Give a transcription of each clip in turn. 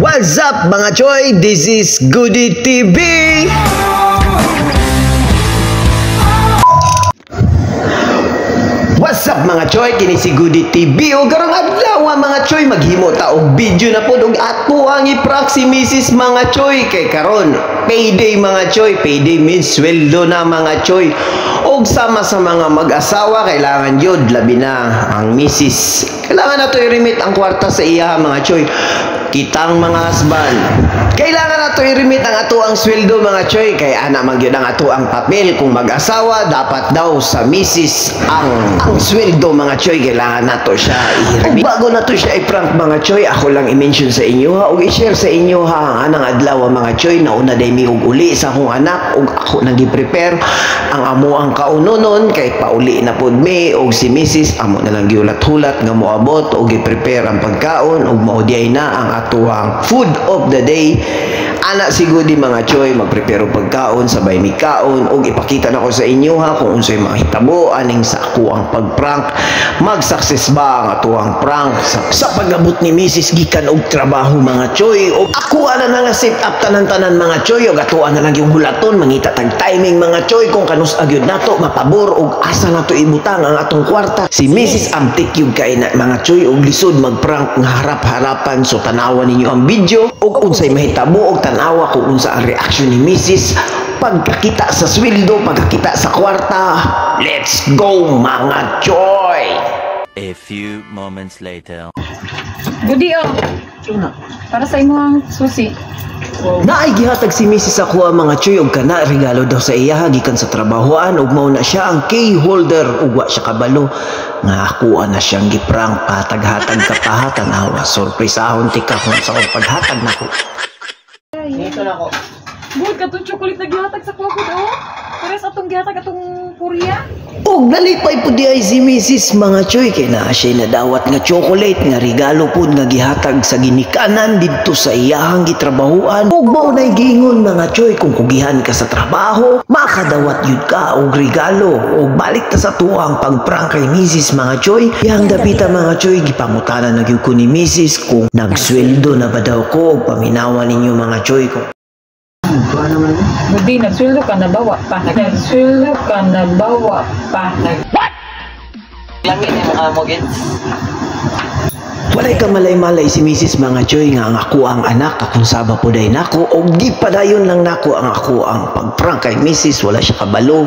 What's up mga choy? This is Goody TV. What's up mga choy? Kini si Goody TV. O karong adlaw mga choy, maghimo ta og video na pod og ato ang i-prank si Mrs. mga choy. Kay karon payday mga choy. Payday means sweldo na mga choy. Og sama sa mga mag-asawa kailangan yun labi na ang Mrs. Kailangan na to i-remit ang kwarta sa iya mga choy. Kitang mga husband, kailangan na to i-remit ang ato ang sweldo mga choy. Kay ana man gyud ang ato ang papel kung mag-asawa, dapat daw sa Mrs. ang sweldo mga choy. Kailangan na to siya i-remit. Bago na to siya i-prank mga choy, ako lang i-mention sa inyo ha, o i-share sa inyo ha ang anang adlaw mga choy. Nauna day mi og uli sa akong anak, og ako nagi-prepare ang amo ang kaunonon. Kay pauli na pod mi og si Mrs. amo na lang giulat-hulat nga moabot og i-prepare ang pagkaon og maudiay na ang atuang food of the day. Ana si Goody mga choy, magprepare og pagkaon, sabay mi kaon og ipakita na ko sa inyo ha kung unsay mga hitabo aning sa ako ang pagprank. Mag-success ba ang atuang prank sa pag-abot ni Mrs. gikan og trabaho mga choy. Og ako ana na nga set up tanan-tanan mga choy, og atuan na lang yung hulaton, mangita tag timing mga choy kung kanus agyod nato mapabor og asa nato ibutang ang atong kwarta. Si Mrs. amtik yung kay na mga choy og lisod magprank nga harap-harapan. So tanawan ninyo ang video og unsay mahitabo og tanawa kung unsa ang reaction ni Mrs. pagkakita sa sweldo, pagkakita sa kwarta. Let's go mga choy! A few moments later. Goody oh. Para sa imo ang susi. Naay gihatag si Mrs. ako ang mga choy og kana regalo daw sa iya gikan sa trabahoan og mao na siya ang key holder ug wa siya kabalo nga ako na siyang giprank. Patag-hatag ka pa tanawa, surpresahon tika kung sa paghatag nako. Dito na ko. Buod ka itong chocolate na gihatag sa kuko oh. Pares atong gihatag atong Korea. Og nalipay po di ay si Mrs. mga choy kay na siya nadawat nga chocolate nga regalo po nga gihatag sa ginikanan dito sa iyahang gitrabahuan. Og mao nay giingon mga choy kung kugihan ka sa trabaho makadawat yun ka og regalo. Og balik ta sa tuang pagprank kay Mrs. mga choy. Yang dapita mga choy gipangutanan na gyud ko ni Mrs. kung nagsweldo na ba daw ko. Paminawan ninyo mga choy ko. Goody, nagsweldo ka na bawa pa. Nagsweldo ka na bawa pa. What? Langit yung mga mogits. Walay ka malay-malay si Mrs. mga choy nga ang ako ang anak akong saba po day nako og di padayon lang nako ang ako ang pagprank kay Mrs. Wala siya kabalo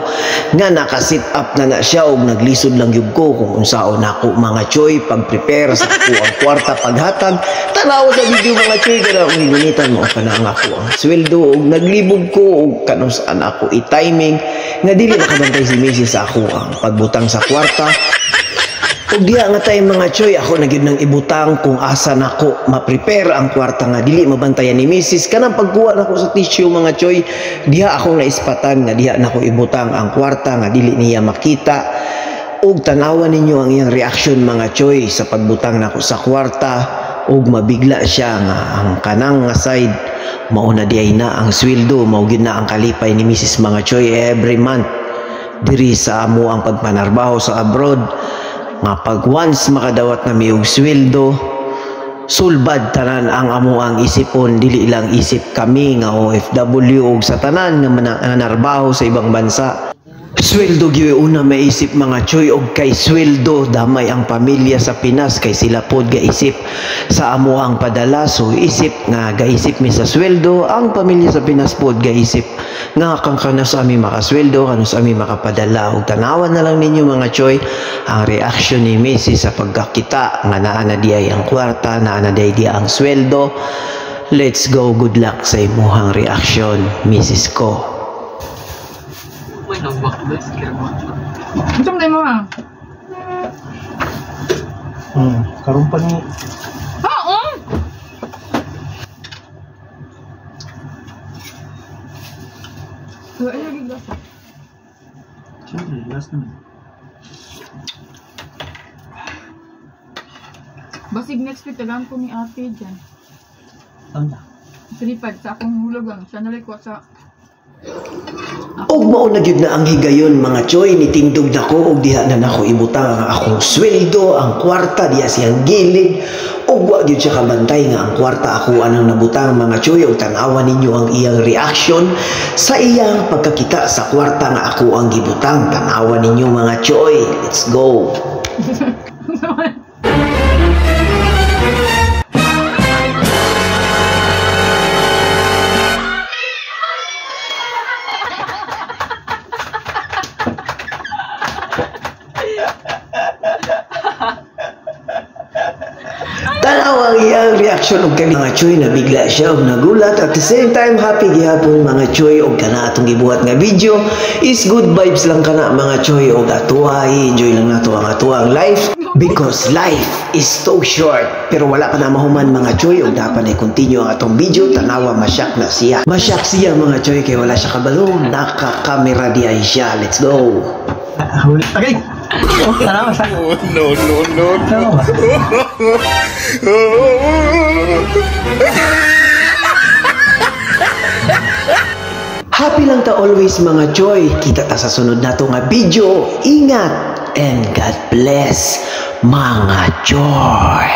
nga naka-sit up na siya og naglisod lang gyud ko kung unsaon nako mga choy pag-prepare sa ako ang kwarta paghatag. Tanaw sa video mga choy kada akong ginitan mo kana ang ako ang sweldo og naglibog ko og kanus an ako i-timing nga dili nakabantay si Mrs. sa ako ang pagbutang sa kwarta. Og diha nga tay mga choy ako na gyud nang ibutang kung asa nako ma-prepare ang kwarta nga dili mabantayan ni Mrs. Kanang pagkuha nako sa tissue mga choy, diha ako naispatan nga diha nako ibutang ang kwarta nga dili niya makita. Og tanawan ninyo ang iyang reaction mga choy sa pagbutang nako sa kwarta og mabigla siya nga ang kanang nga side mao na diay na ang sweldo, mao gyud na ang kalipay ni Mrs. mga choy every month diri sa amo ang pagpanarbaho sa abroad. Nga pag once makadawat na may og sweldo, sulbad tanan ang amo ang isipon, dili lang isip kami nga OFW og sa tanan nga manarbaho sa ibang bansa. Sweldo gyud una maisip mga choy og kay sweldo damay ang pamilya sa Pinas kay sila pod gaisip sa amo ang padala. So isip nga gaisip mi sa sweldo, ang pamilya sa Pinas pod gaisip nga kano sa ami makasweldo, kano sa ami makapadala. Og tanawan na lang ninyo mga choy ang reaction ni Mrs. sa pagkakita nga naa na diay ang kwarta, naa na diay ang sweldo. Let's go, good luck sa imuhang reaction Mrs. ko. Ito mo ha? Karoon pa ni... Oo! Ano yung glass? Siyempre, glass naman. Basig next week, tagaan ko ni ate dyan. Tanda. Sinipad sa akong hulugang. Siya nalikwa sa Og mao na gyud na ang higayon mga choy, nitindog nako og diha na nako ibutang ang akong sweldo, ang kwarta diha siyang gilid. Og wa gyud siya kabantay nga ang kwarta ako anang nabutang mga choy, og tan-awan ninyo ang iyang reaction sa iyang pagkakita sa kwarta nga ako ang gibutang. Tan-awan ninyo mga choy. Let's go. Tanaw ang iyang reaction og kami mga choy, nabigla siya og nagulat. At the same time, happy gihapon mga choy og kana atong gibuhat nga video is good vibes lang kana mga choy, og atuwa enjoy lang nato ang atuang life because life is so short. Pero wala pa na mahuman mga choy, og dapat na continue ang atong video. Tanawa, masyak na siya. Masyak siya mga choy kay wala siya kabalo, naka-camera diay siya. Let's go. Okay. Tanawa sa. No. Tanawa. Happy lang ta always mga choy. Kita ta sa sunod nato nga video. Ingat and God bless mga choy.